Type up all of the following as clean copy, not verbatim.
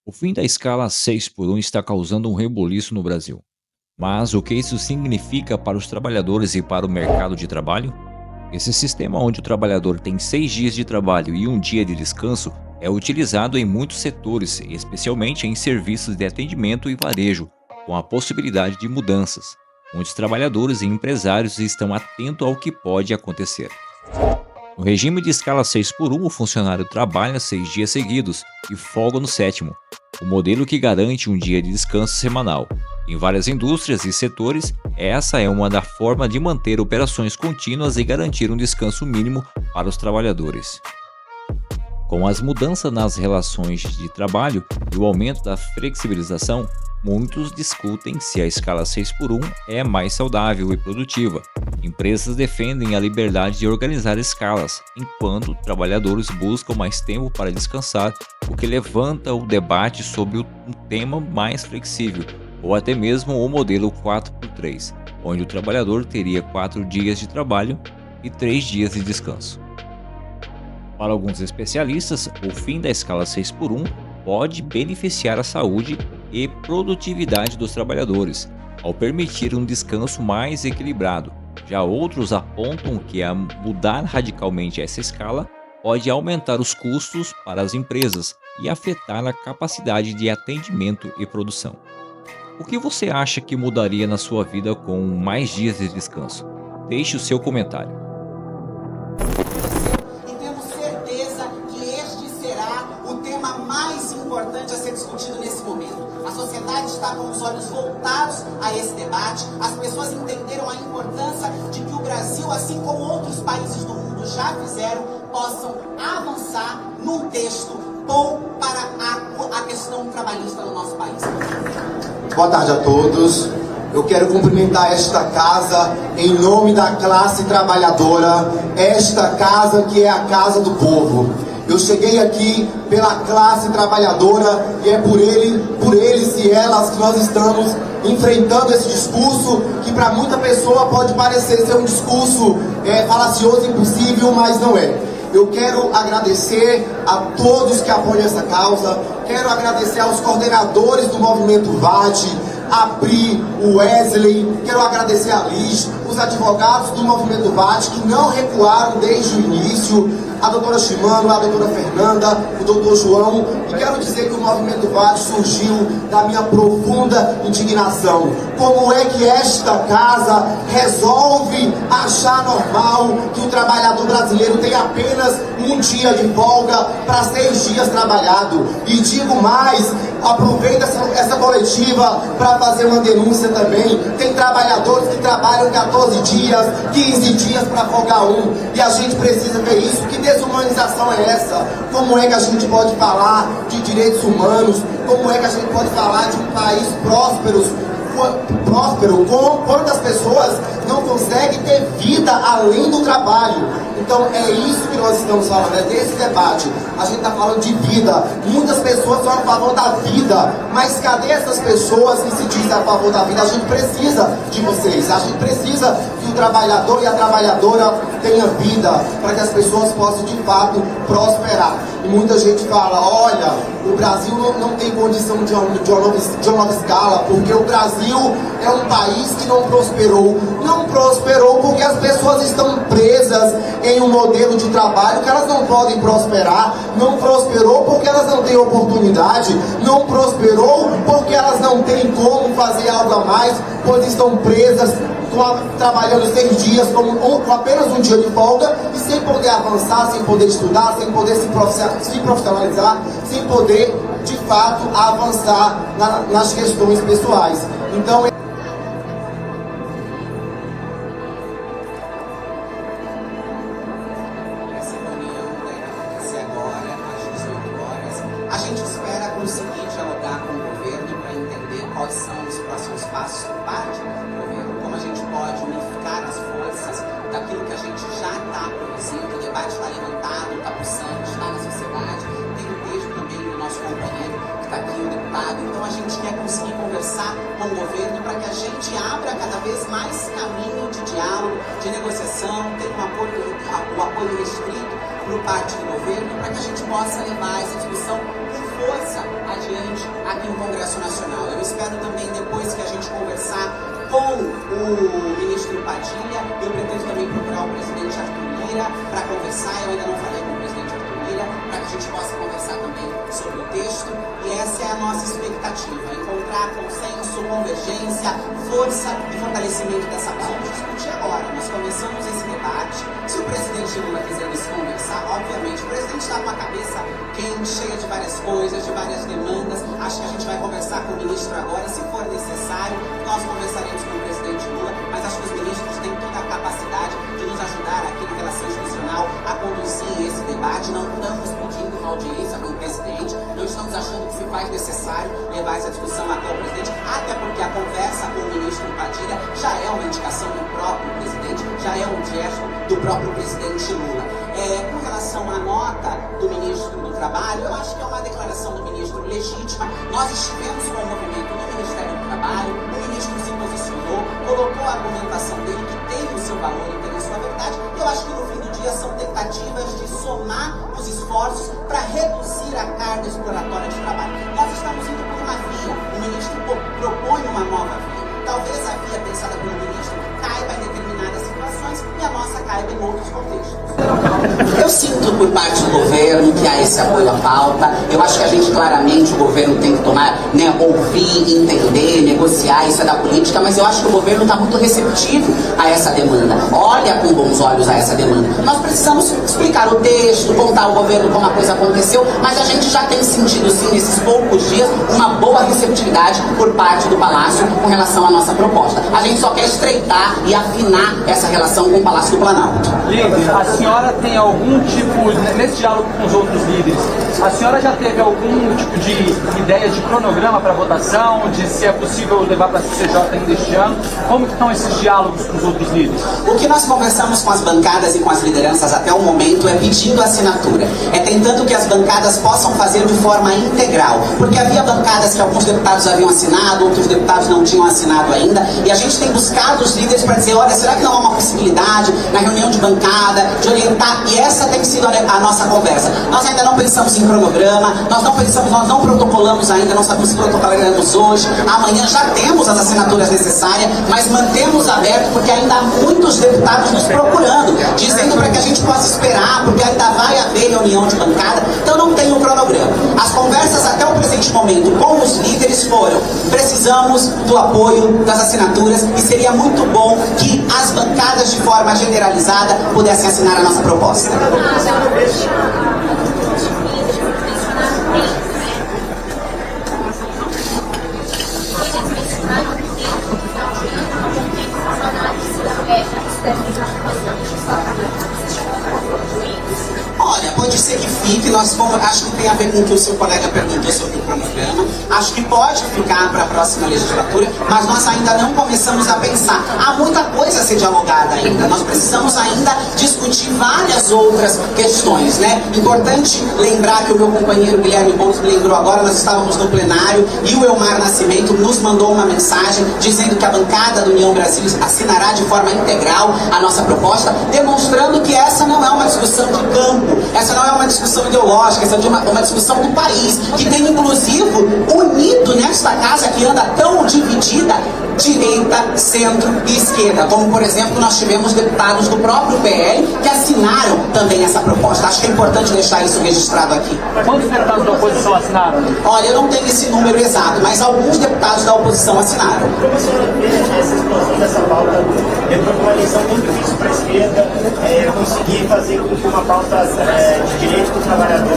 O fim da escala 6 por 1 está causando um reboliço no Brasil. Mas o que isso significa para os trabalhadores e para o mercado de trabalho? Esse sistema onde o trabalhador tem 6 dias de trabalho e um dia de descanso é utilizado em muitos setores, especialmente em serviços de atendimento e varejo, com a possibilidade de mudanças. Muitos trabalhadores e empresários estão atentos ao que pode acontecer. No regime de escala 6 por 1, o funcionário trabalha 6 dias seguidos e folga no sétimo, o modelo que garante um dia de descanso semanal. Em várias indústrias e setores, essa é uma da forma de manter operações contínuas e garantir um descanso mínimo para os trabalhadores. Com as mudanças nas relações de trabalho e o aumento da flexibilização, muitos discutem se a escala 6 por 1 é mais saudável e produtiva. Empresas defendem a liberdade de organizar escalas, enquanto trabalhadores buscam mais tempo para descansar, o que levanta o debate sobre um tema mais flexível, ou até mesmo o modelo 4x3, onde o trabalhador teria 4 dias de trabalho e 3 dias de descanso. Para alguns especialistas, o fim da escala 6 por 1 pode beneficiar a saúde e produtividade dos trabalhadores, ao permitir um descanso mais equilibrado. Já outros apontam que mudar radicalmente essa escala pode aumentar os custos para as empresas e afetar a capacidade de atendimento e produção. O que você acha que mudaria na sua vida com mais dias de descanso? Deixe o seu comentário. E temos certeza que este será o tema mais importante a ser discutido nesse momento. A sociedade está com os olhos voltados a esse debate. As pessoas entenderam a importância de que o Brasil, assim como outros países do mundo já fizeram, possam avançar num texto bom para a questão trabalhista no nosso país. Boa tarde a todos. Eu quero cumprimentar esta casa em nome da classe trabalhadora, esta casa que é a casa do povo. Eu cheguei aqui pela classe trabalhadora e é por eles e elas que nós estamos enfrentando esse discurso que para muita pessoa pode parecer ser um discurso falacioso, impossível, mas não é. Eu quero agradecer a todos que apoiam essa causa, quero agradecer aos coordenadores do Movimento VAD, a Pri, o Wesley, quero agradecer a Liz, os advogados do Movimento VAD que não recuaram desde o início, a doutora Shimano, a doutora Fernanda, o doutor João, e quero dizer que o Movimento VAD surgiu da minha profunda indignação. Como é que esta casa resolve achar normal que o trabalhador brasileiro tem apenas um dia de folga para 6 dias trabalhado? E digo mais, aproveita essa coletiva para fazer uma denúncia também. Tem trabalhadores que trabalham 14 dias, 15 dias para folgar um, e a gente precisa ver isso. Que desumanização é essa? Como é que a gente pode falar de direitos humanos? Como é que a gente pode falar de um país próspero quando as pessoas não conseguem ter vida além do trabalho? Então é isso que nós estamos falando, é desse debate. A gente está falando de vida. Muitas pessoas são a favor da vida, mas cadê essas pessoas que se dizem a favor da vida? A gente precisa de vocês, a gente precisa que o trabalhador e a trabalhadora tenha vida, para que as pessoas possam de fato prosperar. E muita gente fala, olha, o Brasil não tem condição de uma nova escala, porque o Brasil é um país que não prosperou. Não prosperou porque as pessoas estão presas em um modelo de trabalho que elas não podem prosperar. Não prosperou porque elas não têm oportunidade. Não prosperou porque elas não têm como fazer algo a mais, pois estão presas, trabalhando 6 dias com apenas um dia de folga e sem poder avançar, sem poder estudar, sem poder se profissionalizar, sem poder de fato avançar nas questões pessoais. Então a gente espera conseguir dialogar com o governo para entender quais são os próximos passos por parte do governo, como a gente pode unificar as forças daquilo que a gente já está produzindo. O debate está levantado, está pulsando, está na sociedade. Tem um beijo também do nosso companheiro que está aqui, o deputado. Então a gente quer conseguir conversar com o governo para que a gente abra cada vez mais caminho de diálogo, de negociação, tenha o apoio restrito por parte do governo, para que a gente possa levar essa discussão com força adiante aqui no Congresso Nacional. Eu espero também, depois que a gente conversar com o ministro Padilha, eu pretendo também procurar o presidente Arthur Lira para conversar. Eu ainda não falei com o presidente Arthur Lira, para que a gente possa conversar também sobre o texto. E essa é a nossa expectativa, encontrar consenso, convergência, força e fortalecimento dessa pauta. Discutir agora, nós começamos esse debate. Se o presidente Lula quiser nos conversar, obviamente, o presidente está com a cabeça quente, cheia de várias coisas, de várias demandas. Acho que a gente vai conversar com o ministro agora, se for necessário, nós conversaremos com o presidente Lula, mas acho que os ministros têm toda a capacidade de nos ajudar aqui na relação institucional a conduzir esse debate. Não estamos pedindo uma audiência com o presidente, não estamos achando que se faz necessário levar essa discussão até o presidente, até porque a conversa com o ministro Padilha já é uma indicação do próprio presidente, já é um gesto do próprio presidente Lula. Com relação à nota do ministro do Trabalho, eu acho que é uma declaração do ministro legítima. Nós estivemos com o movimento no Ministério do Trabalho, o ministro se posicionou, colocou a argumentação dele, que tem o seu valor e tem a sua verdade. Eu acho que no fim do dia são tentativas de somar os esforços para reduzir a carga exploratória de trabalho. Nós estamos indo por uma via, o ministro propõe uma nova via. Talvez a via pensada pelo ministro caiba em determinadas situações e a nossa caiba em outros contextos. Eu sinto por parte do governo que há esse apoio à pauta. Eu acho que a gente claramente, o governo tem que tomar, ouvir, entender, negociar, isso é da política, mas eu acho que o governo está muito receptivo a essa demanda. Olha com bons olhos a essa demanda. Nós precisamos explicar o texto, contar ao governo como a coisa aconteceu, mas a gente já tem sentido, sim, nesses poucos dias, uma boa receptividade por parte do Palácio com relação à nossa proposta. A gente só quer estreitar e afinar essa relação com o Palácio do Planalto. Líder, a senhora tem algum tipo, nesse diálogo com os outros líderes, a senhora já teve algum tipo de ideia de cronograma para votação, de se é possível levar para a CCJ ainda este ano? Como que estão esses diálogos com os outros líderes? O que nós conversamos com as bancadas e com as lideranças até o momento é pedindo assinatura, é tentando que as bancadas possam fazer de forma integral, porque havia bancadas que alguns deputados haviam assinado, outros deputados não tinham assinado ainda, e a gente tem buscado os líderes para dizer, olha, será que não há uma possibilidade na reunião de bancada, de orientar, e essa tem sido a nossa conversa. Nós ainda não pensamos em cronograma, nós não protocolamos ainda, não sabemos se protocolaremos hoje, amanhã já temos as assinaturas necessárias, mas mantemos aberto porque ainda há muitos deputados nos procurando, dizendo para que a gente possa esperar, porque ainda vai haver reunião de bancada, então não tem um cronograma. As conversas até o presente momento com os líderes foram, precisamos do apoio das assinaturas e seria muito bom que as bancadas de forma generalizada pudessem assinar a nossa proposta. Olha, pode ser que fique, acho que tem a ver com o que o seu colega perguntou sobre o cronograma, acho que pode ficar para a próxima legislatura, mas nós ainda não começamos a pensar. Há muita coisa a ser dialogada ainda, nós precisamos ainda discutir várias outras questões, né? Importante lembrar que o meu companheiro Guilherme Boulos me lembrou agora, nós estávamos no plenário e o Elmar Nascimento nos mandou uma mensagem dizendo que a bancada do União Brasil assinará de forma integral a nossa proposta, demonstrando que essa não é uma discussão de campo, essa não é uma discussão ideológica, essa é uma discussão do país, que tem inclusive unido nesta casa que anda tão dividida, direita, centro e esquerda, como por exemplo nós tivemos deputados do próprio PL que assinaram também essa proposta. Acho que é importante deixar isso registrado aqui. Quantos deputados da oposição assinaram? Olha, eu não tenho esse número exato, mas alguns deputados da oposição assinaram. Professor, essa situação dessa pauta entrou com uma lição muito difícil para a esquerda, conseguir fazer com que uma pauta de direito do trabalhador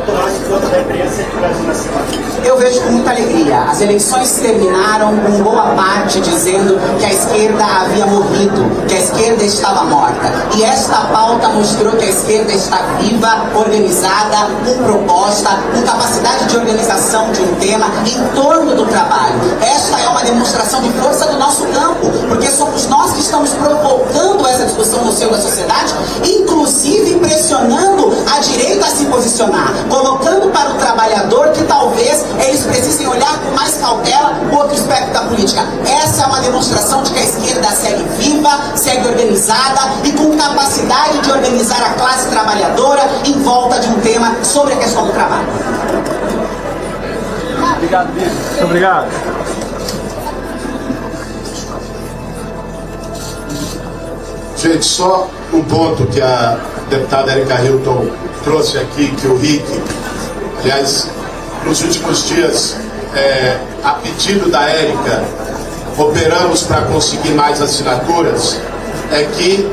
tomasse conta da imprensa do Brasil Nacional. Eu vejo com muita alegria. As eleições terminaram com boa parte dizendo que a esquerda havia morrido, que a esquerda estava morta. E esta pauta mostrou que a esquerda está viva, organizada, com proposta, com capacidade de organização de um tema em torno do trabalho. Esta é uma demonstração de força do nosso campo, porque somos nós que estamos provocando essa discussão no seio da sociedade, inclusive pressionando a direita a se posicionar, colocando para o trabalhador que talvez eles precisem olhar com mais cautela o outro aspecto da política. Essa é uma demonstração de que a esquerda segue viva, segue organizada e com capacidade de organizar a classe trabalhadora em volta de um tema sobre a questão do trabalho. Obrigado, Vitor. Muito obrigado. Gente, só um ponto que a deputada Erika Hilton trouxe aqui, que o RIC, aliás, nos últimos dias, a pedido da Erika, operamos para conseguir mais assinaturas, é que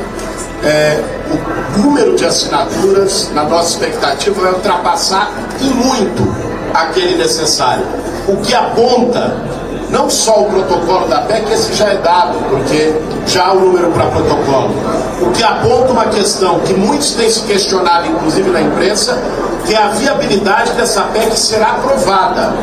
o número de assinaturas, na nossa expectativa, vai ultrapassar em muito aquele necessário. O que aponta não só o protocolo da PEC, esse já é dado, porque já há o número para protocolo. O que aponta uma questão que muitos têm se questionado, inclusive na imprensa, que é a viabilidade dessa PEC ser aprovada.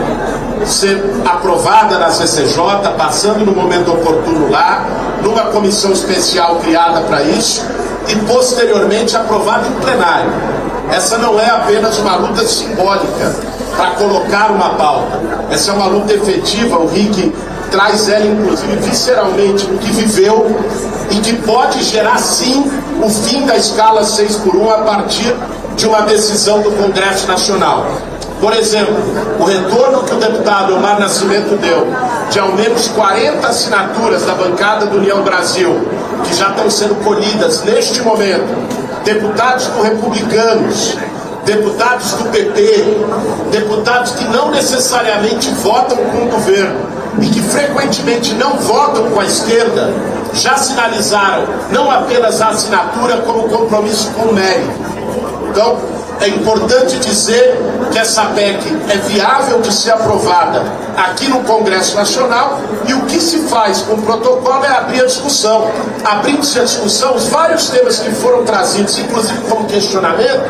Ser aprovada na CCJ, passando no momento oportuno lá, numa comissão especial criada para isso, e posteriormente aprovada em plenário. Essa não é apenas uma luta simbólica para colocar uma pauta. Essa é uma luta efetiva, o RIC traz ela, inclusive, visceralmente no que viveu e que pode gerar, sim, o fim da escala 6x1 a partir de uma decisão do Congresso Nacional. Por exemplo, o retorno que o deputado Omar Nascimento deu de ao menos 40 assinaturas da bancada do União Brasil, que já estão sendo colhidas neste momento, deputados do Republicanos, deputados do PP, deputados que não necessariamente votam com o governo e que frequentemente não votam com a esquerda, já sinalizaram não apenas a assinatura, como compromisso com o mérito. Então, é importante dizer que essa PEC é viável de ser aprovada aqui no Congresso Nacional, e o que se faz com o protocolo é abrir a discussão. Abrindo-se a discussão, os vários temas que foram trazidos, inclusive como questionamento,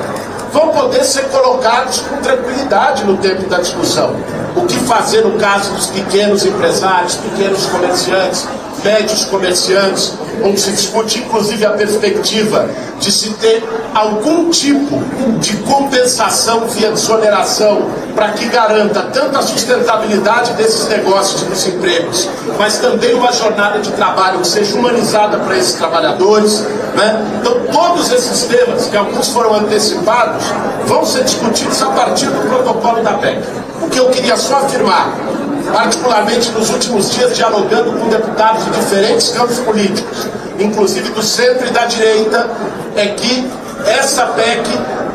vão poder ser colocados com tranquilidade no tempo da discussão. O que fazer no caso dos pequenos empresários, pequenos comerciantes, médios comerciantes, onde se discute inclusive a perspectiva de se ter algum tipo de compensação via desoneração para que garanta tanto a sustentabilidade desses negócios e dos empregos, mas também uma jornada de trabalho que seja humanizada para esses trabalhadores, né? Então todos esses temas, que alguns foram antecipados, vão ser discutidos a partir do protocolo da PEC. O que eu queria só afirmar, particularmente nos últimos dias, dialogando com deputados de diferentes campos políticos, inclusive do centro e da direita, é que essa PEC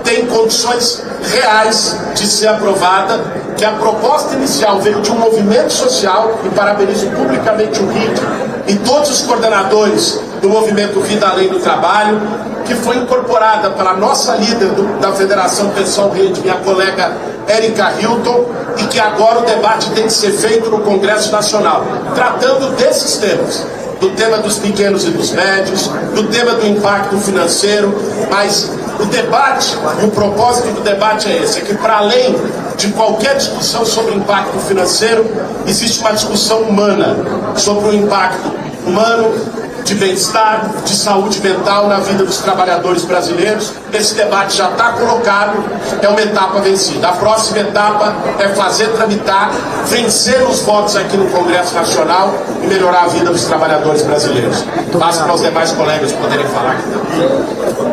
tem condições reais de ser aprovada, que a proposta inicial veio de um movimento social, e parabenizo publicamente o RIC e todos os coordenadores do movimento Vida Além do Trabalho, que foi incorporada pela nossa líder da Federação Pessoal Rede, minha colega Erika Hilton, e que agora o debate tem que ser feito no Congresso Nacional, tratando desses temas, do tema dos pequenos e dos médios, do tema do impacto financeiro, mas o debate, e o propósito do debate é esse, é que para além de qualquer discussão sobre impacto financeiro, existe uma discussão humana, sobre o impacto humano, de bem-estar, de saúde mental na vida dos trabalhadores brasileiros. Esse debate já está colocado, é uma etapa vencida. A próxima etapa é fazer tramitar, vencer os votos aqui no Congresso Nacional e melhorar a vida dos trabalhadores brasileiros. Passo para os demais colegas poderem falar aqui também.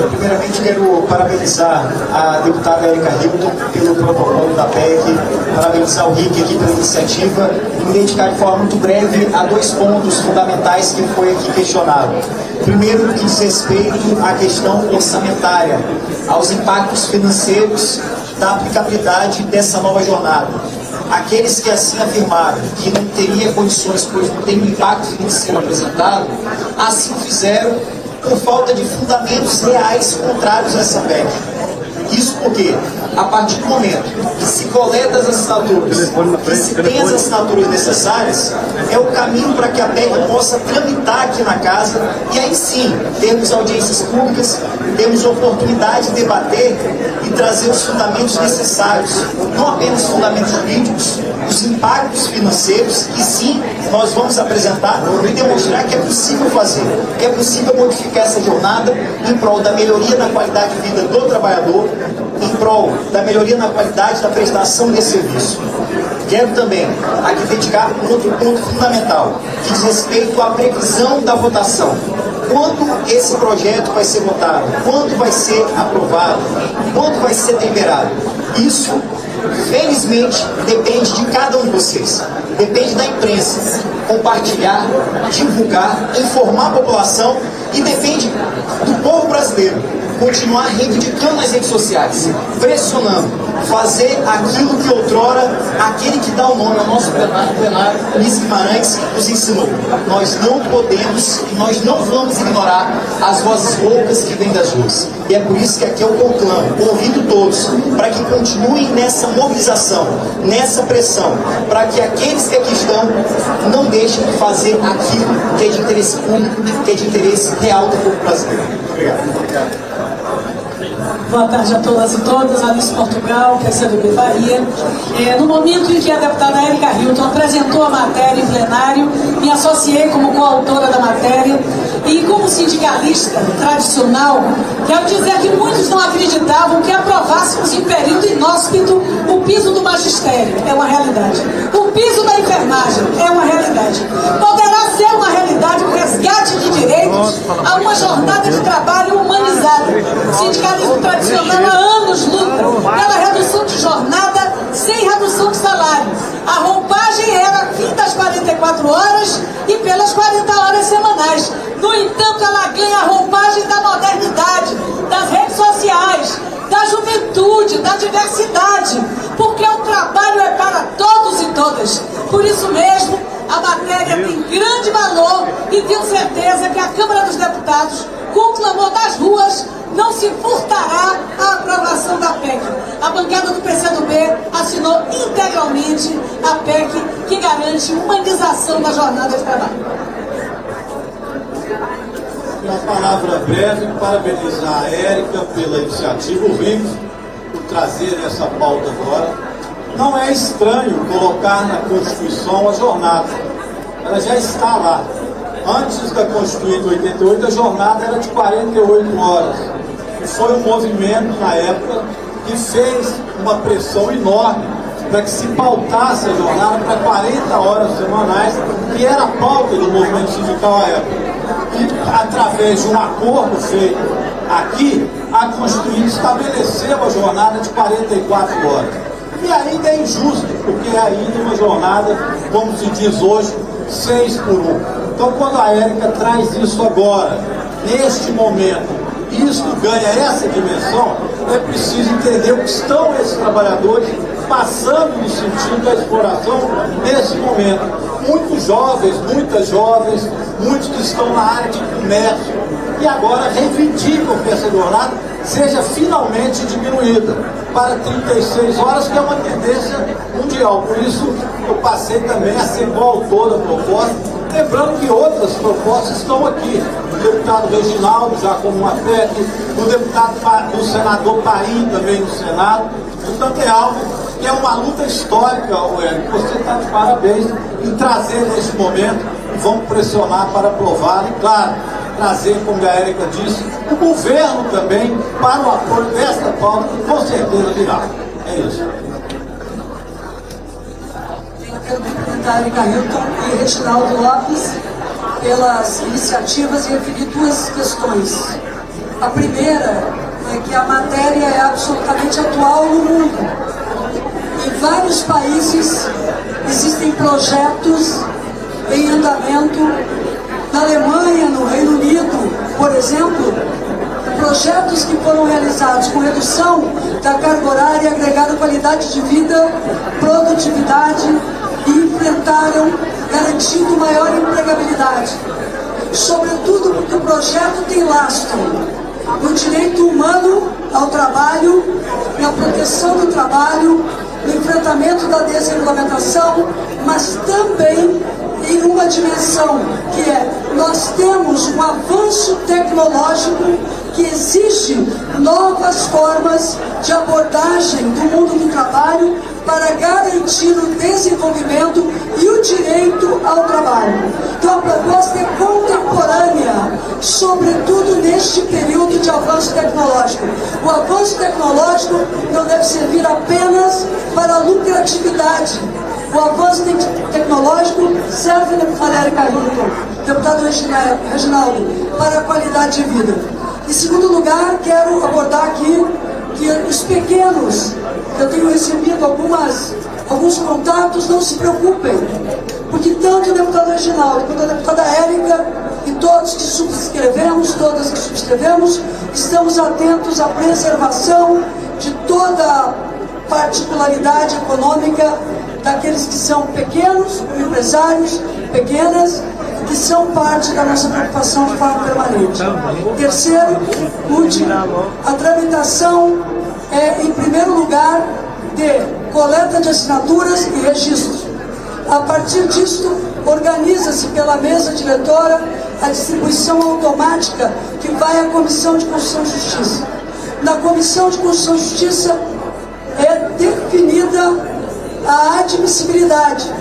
Primeiramente, quero parabenizar a deputada Erika Hilton pelo protocolo da PEC, parabenizar o RIC aqui pela iniciativa e me dedicar de forma muito breve a dois pontos fundamentais que foi aqui questionado. Primeiro, no que diz respeito à questão orçamentária, aos impactos financeiros da aplicabilidade dessa nova jornada. Aqueles que assim afirmaram que não teria condições, pois não tem um impacto financeiro apresentado, assim fizeram por falta de fundamentos reais contrários a essa PEC. Isso porque, a partir do momento que se coleta as assinaturas, que se tem as assinaturas necessárias, é o caminho para que a PEC possa tramitar aqui na casa e aí sim, termos audiências públicas, temos oportunidade de debater e trazer os fundamentos necessários, não apenas fundamentos jurídicos, os impactos financeiros, que sim, nós vamos apresentar e demonstrar que é possível fazer, que é possível modificar essa jornada em prol da melhoria na qualidade de vida do trabalhador, em prol da melhoria na qualidade da prestação desse serviço. Quero também aqui dedicar um outro ponto fundamental, que diz respeito à previsão da votação. Quando esse projeto vai ser votado? Quando vai ser aprovado? Quando vai ser deliberado? Isso felizmente, depende de cada um de vocês. Depende da imprensa compartilhar, divulgar, informar a população e depende do povo brasileiro continuar reivindicando nas redes sociais, pressionando, fazer aquilo que outrora aquele que dá o nome ao nosso plenário, Ulisses Guimarães, nos ensinou. Nós não podemos e nós não vamos ignorar as vozes loucas que vêm das ruas. E é por isso que aqui eu conclamo, convido todos para que continuem nessa mobilização, nessa pressão, para que aqueles que aqui estão não deixem de fazer aquilo que é de interesse público, que é de interesse real do povo brasileiro. Obrigado. Boa tarde a todas e todos, Alice Portugal, PCdoB Bahia. No momento em que a deputada Érica Hilton apresentou a matéria em plenário, me associei como coautora da matéria e como sindicalista tradicional, quero dizer que muitos não acreditavam que aprovássemos em período inóspito o piso do magistério. É uma realidade. O piso da enfermagem é uma realidade. Poderá ser uma realidade o resgate de direitos a uma jornada de trabalho humanizada. O sindicalismo tradicional há anos luta pela redução de jornada sem redução de salário. A roupagem era fim das 44 horas e pelas 40 horas semanais. No entanto, ela ganha a roupagem da modernidade, das redes sociais, da juventude, da diversidade, porque o trabalho é para todos e todas. Por isso mesmo, a matéria tem grande valor e tenho certeza que a Câmara dos Deputados, com o clamor das ruas, não se furtará a aprovação da PEC. A bancada do PCdoB assinou integralmente a PEC que garante humanização da jornada de trabalho. Uma palavra breve, parabenizar a Érica pela iniciativa, o Rick por trazer essa pauta agora. Não é estranho colocar na Constituição a jornada, ela já está lá. Antes da Constituinte 88, a jornada era de 48 horas. Foi um movimento na época que fez uma pressão enorme para que se pautasse a jornada para 40 horas semanais, que era a pauta do movimento sindical à época. E através de um acordo feito aqui, a Constituinte estabeleceu a jornada de 44 horas. E ainda é injusto, porque é ainda uma jornada, como se diz hoje, 6 por 1. Então, quando a Érica traz isso agora, neste momento, isso ganha essa dimensão, é preciso entender o que estão esses trabalhadores passando no sentido da exploração nesse momento. Muitos jovens, muitas jovens, muitos que estão na área de comércio e agora reivindicam que essa jornada seja finalmente diminuída para 36 horas, que é uma tendência mundial. Por isso, eu passei também a ser coautor da proposta, lembrando que outras propostas estão aqui. O deputado Reginaldo, já como uma PEC, o senador Paim, também no Senado. Portanto, é algo que é uma luta histórica, Érico. Você está de parabéns em trazer nesse momento e vamos pressionar para aprová-lo. E, claro, trazer, como a Érica disse, o governo também para o apoio desta pauta, que com certeza virá. É isso. Eu quero cumprimentar a Érica Hilton e Reginaldo Lopes pelas iniciativas e referir duas questões. A primeira é que a matéria é absolutamente atual no mundo. Em vários países existem projetos em andamento. Na Alemanha, no Reino Unido, por exemplo, projetos que foram realizados com redução da carga horária, agregaram qualidade de vida, produtividade e enfrentaram, garantindo maior empregabilidade. Sobretudo porque o projeto tem lastro no direito humano ao trabalho, na proteção do trabalho, no enfrentamento da desregulamentação, mas também em uma dimensão que é, nós temos um avanço tecnológico que exige novas formas de abordagem do mundo do trabalho para garantir o desenvolvimento e o direito ao trabalho. Então a proposta é contemporânea, sobretudo neste período de avanço tecnológico. O avanço tecnológico não deve servir apenas para a lucratividade. O avanço tecnológico serve, para Érica Hilton, deputado Reginaldo, para a qualidade de vida. Em segundo lugar, quero abordar aqui que os pequenos eu tenho recebido alguns contatos, não se preocupem, porque tanto o deputado Reginaldo quanto a deputada Érica e todas que subscrevemos, estamos atentos à preservação de toda a particularidade econômica daqueles que são pequenos, empresários, pequenas, que são parte da nossa preocupação de forma permanente. Terceiro, último, a tramitação é, em primeiro lugar, de coleta de assinaturas e registros. A partir disso, organiza-se pela mesa diretora a distribuição automática que vai à Comissão de Constituição e Justiça. Na Comissão de Constituição e Justiça é definida a admissibilidade.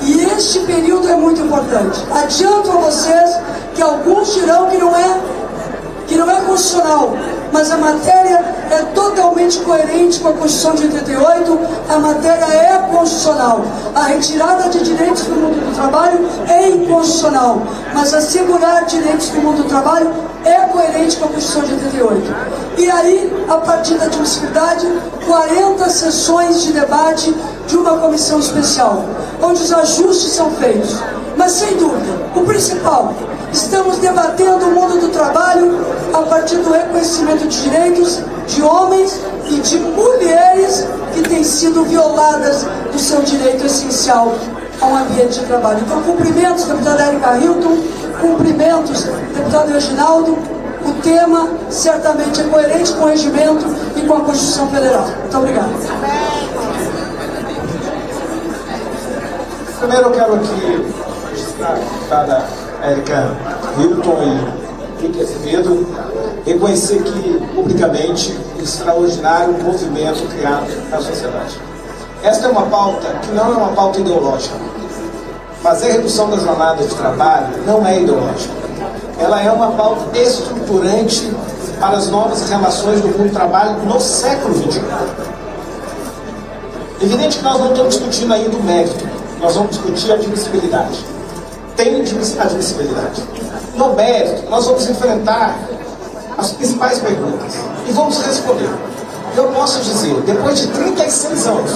E este período é muito importante. Adianto a vocês que alguns dirão que não é constitucional, mas a matéria é totalmente coerente com a Constituição de 88, a matéria é constitucional. A retirada de direitos do mundo do trabalho é inconstitucional, mas assegurar direitos do mundo do trabalho é coerente com a Constituição de 88. E aí, a partir da admissibilidade, 40 sessões de debate de uma comissão especial, onde os ajustes são feitos. Mas, sem dúvida, o principal, estamos debatendo o mundo do trabalho a partir do reconhecimento de direitos de homens e de mulheres que têm sido violadas do seu direito essencial a um ambiente de trabalho. Então, cumprimentos, deputada Érica Hilton, cumprimentos, deputado Reginaldo. O tema certamente é coerente com o regimento e com a Constituição Federal. Muito obrigado. Primeiro eu quero aqui registrar a deputada Érica Hilton e Rick Azevedo, reconhecer que, publicamente, o extraordinário movimento criado na sociedade. Esta é uma pauta que não é uma pauta ideológica. Fazer redução da jornada de trabalho não é ideológica. Ela é uma pauta estruturante para as novas relações do mundo do trabalho no século XXI. Evidente que nós não estamos discutindo ainda o mérito, nós vamos discutir a admissibilidade. Tem admissibilidade. No mérito, nós vamos enfrentar as principais perguntas e vamos responder. Eu posso dizer, depois de 36 anos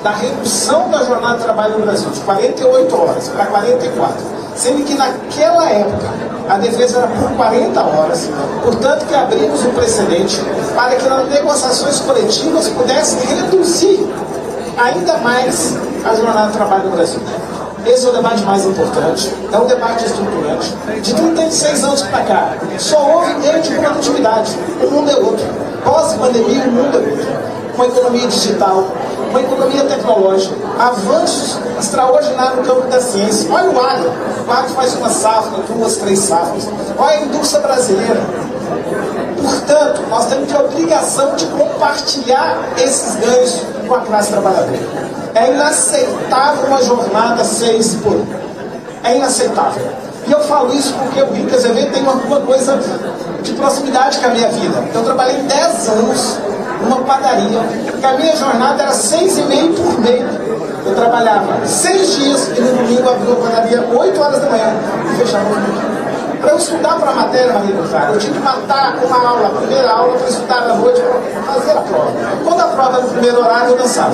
da redução da jornada de trabalho no Brasil, de 48 horas para 44, sendo que naquela época a defesa era por 40 horas, portanto que abrimos um precedente para que nas negociações coletivas pudessem reduzir ainda mais a jornada de trabalho no Brasil. Esse é o debate mais importante, é um debate estruturante. De 36 anos para cá, só houve ganho de produtividade, o mundo é outro. Pós-pandemia, o mundo é outro. Uma economia digital, uma economia tecnológica, avanços extraordinários no campo da ciência. Olha o agro faz uma safra, 2, 3 safras. Olha a indústria brasileira. Portanto, nós temos a obrigação de compartilhar esses ganhos com a classe trabalhadora. É inaceitável uma jornada 6 por 1. É inaceitável. E eu falo isso porque o Rick Azevedo tem uma coisa de proximidade com a minha vida. Eu trabalhei 10 anos numa padaria, que a minha jornada era 6,5 por mês. Eu trabalhava 6 dias e no domingo abria a padaria 8 horas da manhã e fechava o domingo. Para eu estudar para a matéria, Maria do Carmo, eu tinha que matar uma aula, a primeira aula, para estudar na noite, para fazer a prova. Quando a prova era no primeiro horário, eu dançava.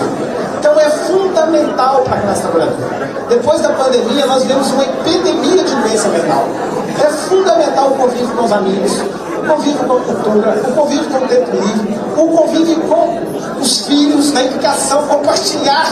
Então é fundamental para a classe trabalhadora. Depois da pandemia, nós vemos uma epidemia de doença mental. É fundamental o convívio com os amigos, o convívio com a cultura, o convívio com o tempo livre, o convívio com os filhos, na educação, compartilhar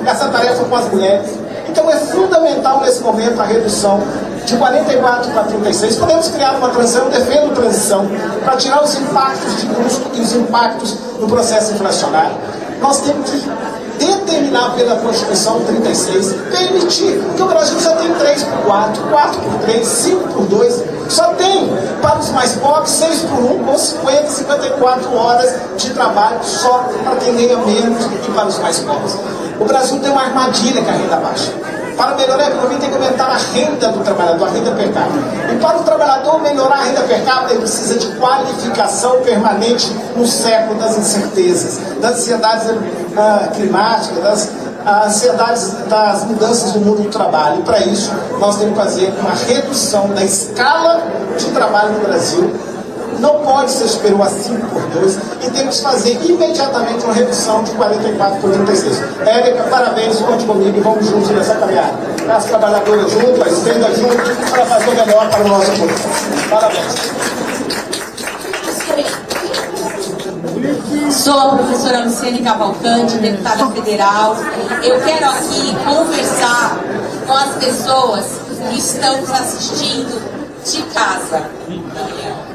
essa tarefa com as mulheres. Então é fundamental nesse momento a redução de 44 para 36. Podemos criar uma transição, eu defendo transição, para tirar os impactos de custo e os impactos do processo inflacionário. Nós temos que determinar pela Constituição 36, permitir, porque o Brasil já tem 3 por 4, 4 por 3, 5 por 2, só tem para os mais pobres 6 por 1, com 50, 54 horas de trabalho só para quem ganha menos e para os mais pobres. O Brasil tem uma armadilha com a renda baixa. Para melhorar a economia tem que aumentar a renda do trabalhador, a renda per capita. E para o trabalhador melhorar a renda per capita, ele precisa de qualificação permanente no século das incertezas, das ansiedades climáticas, das ansiedades das mudanças no mundo do trabalho. E para isso, nós temos que fazer uma redução da escala de trabalho no Brasil, não pode ser superior a 5/2 e temos que fazer imediatamente uma redução de 44/36. Érica, parabéns, conte comigo e vamos juntos nessa caminhada. As trabalhadoras juntas, a esquerda junto, para fazer o melhor para o nosso povo. Parabéns. Sou a professora Luciane Cavalcante, deputada federal. Eu quero aqui conversar com as pessoas que estão nos assistindo de casa,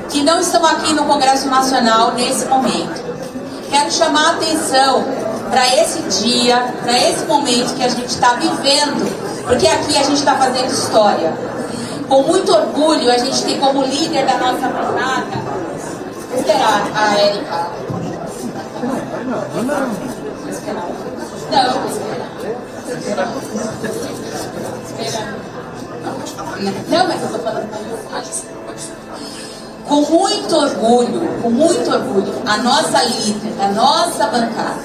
que não estão aqui no Congresso Nacional nesse momento. Quero chamar a atenção para esse dia, para esse momento que a gente está vivendo, porque aqui a gente está fazendo história. Com muito orgulho, a gente tem como líder da nossa bancada, vou esperar a Érica. Não, mas eu tô falando com muito orgulho, a nossa líder, a nossa bancada,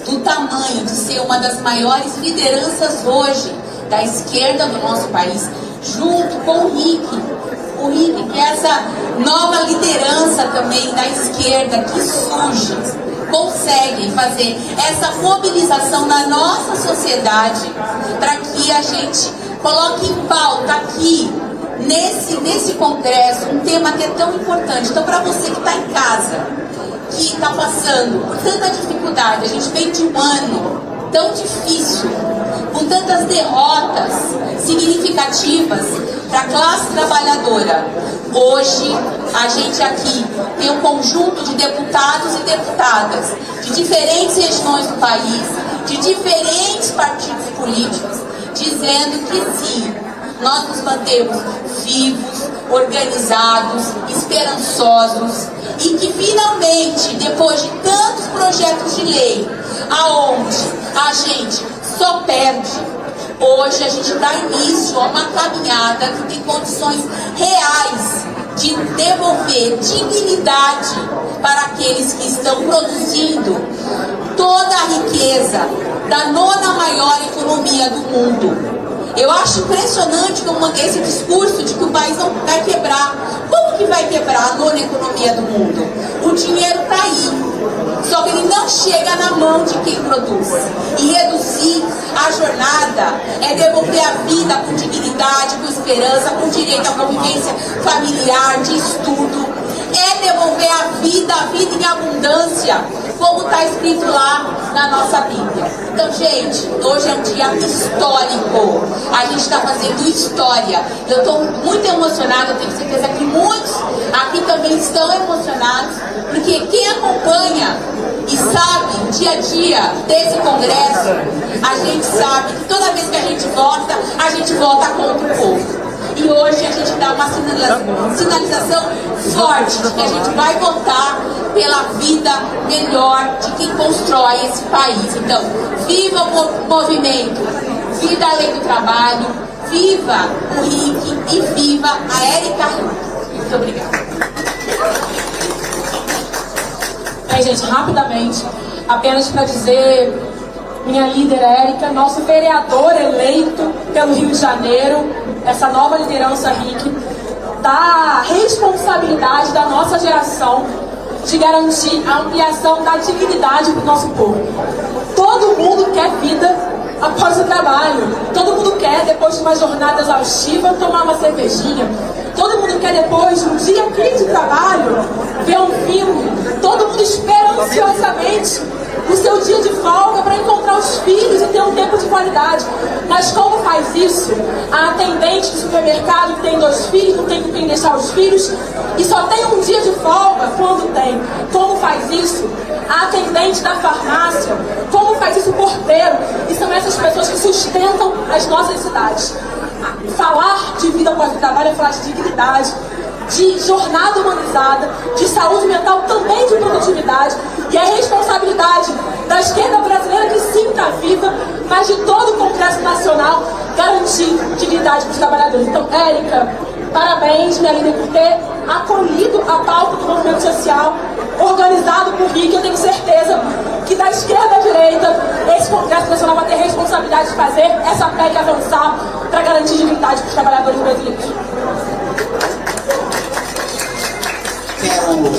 do tamanho de ser uma das maiores lideranças hoje da esquerda do nosso país, junto com o Rick, que é essa nova liderança também da esquerda que surge, conseguem fazer essa mobilização na nossa sociedade para que a gente coloque em pauta aqui, nesse congresso, um tema que é tão importante. Então, para você que está em casa, que está passando por tanta dificuldade, a gente vem de um ano tão difícil, com tantas derrotas significativas para a classe trabalhadora. Hoje, a gente aqui tem um conjunto de deputados e deputadas de diferentes regiões do país, de diferentes partidos políticos, dizendo que sim, nós nos mantemos vivos, organizados, esperançosos e que finalmente, depois de tantos projetos de lei, aonde a gente só perde, hoje a gente dá início a uma caminhada que tem condições reais de devolver dignidade para aqueles que estão produzindo toda a riqueza da nona maior economia do mundo. Eu acho impressionante esse discurso de que o país não vai quebrar. Como que vai quebrar a nona economia do mundo? O dinheiro está aí. Só que ele não chega na mão de quem produz. E reduzir a jornada é devolver a vida com dignidade, com esperança, com direito à convivência familiar, de estudo. É devolver a vida em abundância, como está escrito lá na nossa Bíblia. Então, gente, hoje é um dia histórico. A gente está fazendo história. Eu estou muito emocionada, eu tenho certeza que muitos aqui também estão emocionados, porque quem acompanha e sabe dia a dia desse congresso, a gente sabe que toda vez que a gente vota contra o povo. E hoje a gente dá uma sinalização forte de que a gente vai votar pela vida melhor de quem constrói esse país. Então, viva o movimento, viva a lei do trabalho, viva o Rick e viva a Érica. Muito obrigada. Bem, gente, rapidamente, apenas para dizer, minha líder Érica, nosso vereador eleito pelo Rio de Janeiro, essa nova liderança Rick, da responsabilidade da nossa geração de garantir a ampliação da dignidade para o nosso povo. Todo mundo quer vida após o trabalho. Todo mundo quer, depois de uma jornada exaustiva, tomar uma cervejinha. Todo mundo quer, depois de um dia aqui de trabalho, ver um filme. Todo mundo espera ansiosamente o seu dia de folga para encontrar os filhos e ter um tempo de qualidade. Mas como faz isso? A atendente do supermercado que tem 2 filhos, não tem com quem deixar os filhos e só tem um dia de folga quando tem. Como faz isso? A atendente da farmácia. Como faz isso o porteiro? E são essas pessoas que sustentam as nossas cidades. Falar de vida após o trabalho é falar de dignidade, de jornada humanizada, de saúde mental, também de produtividade. E é responsabilidade da esquerda brasileira, que sim está viva, mas de todo o Congresso Nacional, garantir dignidade para os trabalhadores. Então, Érica, parabéns, minha linda, por ter acolhido a pauta do movimento social, organizado por Rick. Eu tenho certeza que da esquerda à direita, esse Congresso Nacional vai ter responsabilidade de fazer essa PEC avançar para garantir dignidade para os trabalhadores brasileiros. Quero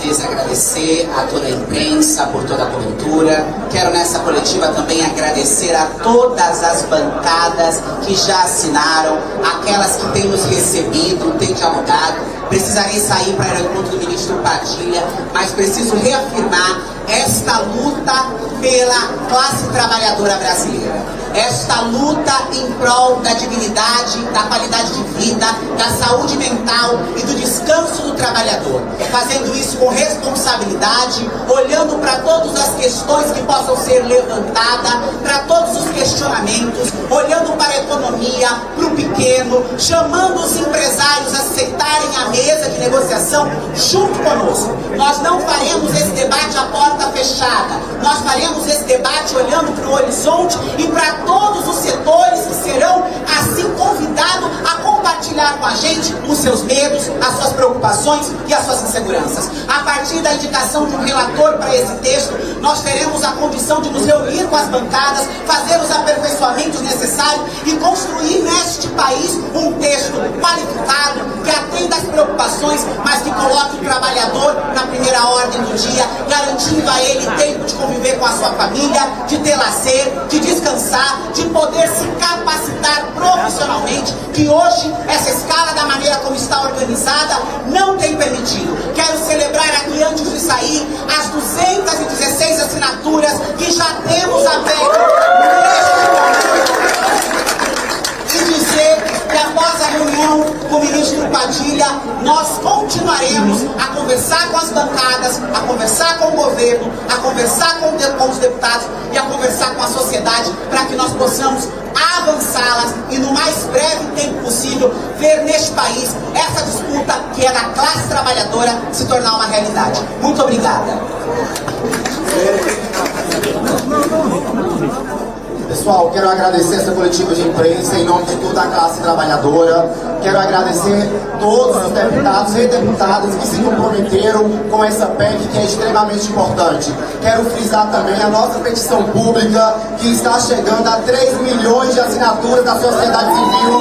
vez agradecer a toda a imprensa por toda a cobertura. Quero nessa coletiva também agradecer a todas as bancadas que já assinaram, aquelas que têm nos recebido, têm dialogado. Precisarei sair para ir ao encontro do ministro Padilha, mas preciso reafirmar esta luta pela classe trabalhadora brasileira. Esta luta em prol da dignidade, da qualidade de vida, da saúde mental e do descanso do trabalhador. Fazendo isso com responsabilidade, olhando para todas as questões que possam ser levantadas, para todos os questionamentos, olhando para a economia, para o pequeno, chamando os empresários a sentarem à mesa de negociação junto conosco. Nós não faremos esse debate à porta fechada, nós faremos esse debate olhando para o horizonte e para todos os setores que serão assim convidados a compartilhar com a gente os seus medos, as suas preocupações e as suas inseguranças. A partir da indicação de um relator para esse texto, nós teremos a condição de nos reunir com as bancadas, fazer os aperfeiçoamentos necessários e construir neste país um texto qualificado, que atenda às preocupações, mas que coloque o trabalhador na primeira ordem do dia, garantindo a ele tempo de conviver com a sua família, de ter lazer, de descansar, de poder se capacitar profissionalmente, que hoje essa escala, da maneira como está organizada, não tem permitido. Quero celebrar aqui, antes de sair, as 216 assinaturas que já temos aberto e dizer que após a reunião com o ministro Padilha, nós continuaremos a conversar com as bancadas, a conversar com o governo, a conversar com os deputados e a conversar com a sociedade, para que nós possamos avançá-las e no mais breve tempo possível ver neste país essa disputa que é da classe trabalhadora se tornar uma realidade. Muito obrigada. Pessoal, quero agradecer essa coletiva de imprensa em nome de toda a classe trabalhadora. Quero agradecer todos os deputados e deputadas que se comprometeram com essa PEC, que é extremamente importante. Quero frisar também a nossa petição pública, que está chegando a 3 milhões de assinaturas da sociedade civil,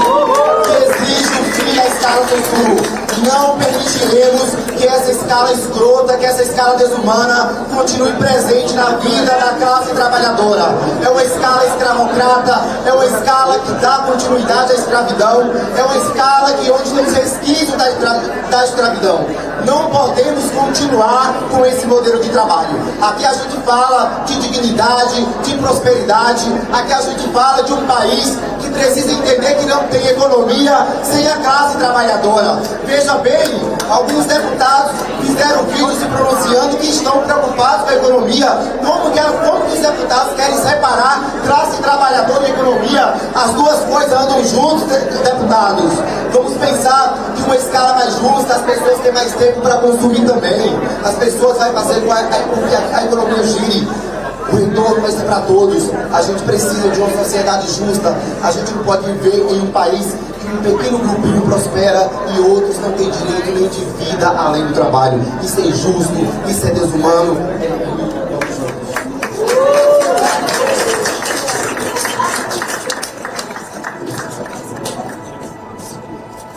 que exige o fim da escala do Sul. Não permitiremos que essa escala escrota, que essa escala desumana continue presente na vida da classe trabalhadora. É uma escala escravocrata, é uma escala que dá continuidade à escravidão, é uma escala que onde temos resquício da escravidão. Não podemos continuar com esse modelo de trabalho. Aqui a gente fala de dignidade, de prosperidade, aqui a gente fala de um país que precisa entender que não tem economia sem a classe trabalhadora. Veja bem, alguns deputados fizeram vídeos se pronunciando que estão preocupados com a economia. Como os deputados querem separar classe trabalhadora e economia? As duas coisas andam juntos, deputados. Vamos pensar de uma escala mais justa, as pessoas têm mais tempo para consumir também. As pessoas vão fazer com que a economia gire. O retorno vai ser para todos. A gente precisa de uma sociedade justa. A gente não pode viver em um país que um pequeno grupinho prospera e outros não têm direito nem de vida além do trabalho. Isso é injusto, isso é desumano.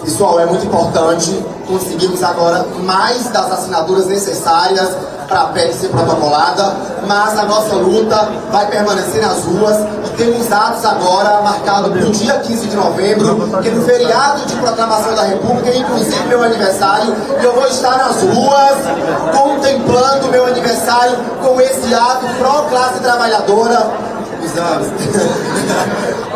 Pessoal, é muito importante conseguirmos agora mais das assinaturas necessárias para a PEC ser protocolada, mas a nossa luta vai permanecer nas ruas e temos atos agora marcados para o dia 15 de novembro, que é no feriado de proclamação da República, inclusive meu aniversário, e eu vou estar nas ruas contemplando meu aniversário com esse ato pró-classe trabalhadora.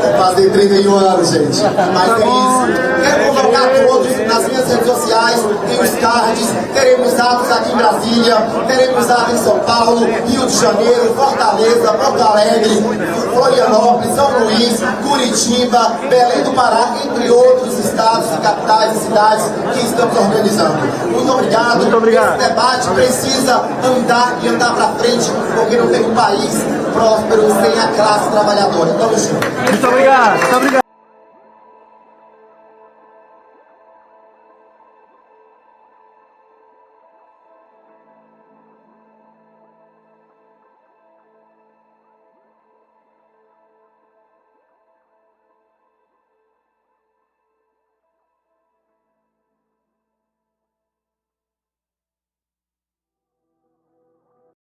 Vou fazer 31 anos, gente. Mas é isso. Quero convocar todos nas minhas redes sociais, tem os cards, teremos atos aqui em Brasília, teremos atos em São Paulo, Rio de Janeiro, Fortaleza, Porto Alegre, Florianópolis, São Luís, Curitiba, Belém do Pará, entre outros estados, capitais e cidades que estamos organizando. Muito obrigado. Muito obrigado. Esse debate precisa andar e andar para frente, porque não tem um país próspero sem a classe trabalhadora. Tamo junto. Muito obrigado. Muito obrigado.